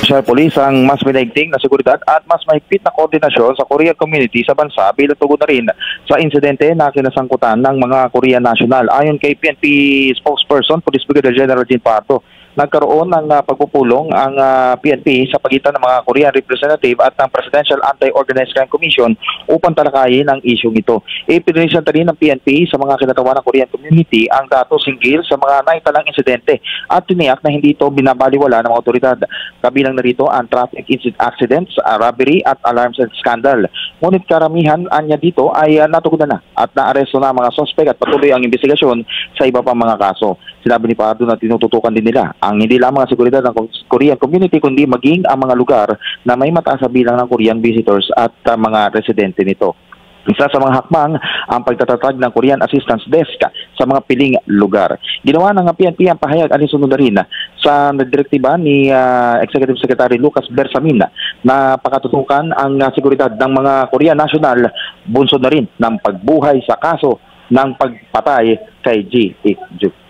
National Police ang mas minaigting na seguridad at mas mahigpit na koordinasyon sa Korean community sa bansa bilang tugon na rin sa insidente na kinasangkutan ng mga Korean national. Ayon kay PNP spokesperson, Police Brigadier General Jean Pardo, nagkaroon ng pagpupulong ang PNP sa pagitan ng mga Korean representative at ng Presidential Anti-Organized Crime Commission upang talakayin ang isyong ito. Ipinresenta rin ng PNP sa mga kinatawa ng Korean community ang datos hinggil sa mga naitalang insidente at tiniyak na hindi ito binabaliwala ng mga otoridad. Kabilang na rito ang traffic accidents, robbery at alarms and scandal. Ngunit karamihan anya dito ay natugunan na at naaresto na mga sospek at patuloy ang investigasyon sa iba pang mga kaso. Sinabi ni Pardo na tinututukan din nila ang hindi lamang ang seguridad ng Korean community kundi maging ang mga lugar na may mataas na bilang ng Korean visitors at mga residente nito. Isa sa mga hakbang ang pagtatatag ng Korean Assistance Desk sa mga piling lugar. Ginawa ng PNP ang pahayag alinsunod na rin sa direktiba ni Executive Secretary Lucas Bersamin na pakatutukan ang seguridad ng mga Korean national bunsod na rin ng pagbuhay sa kaso ng pagpatay kay G. Ik Juk.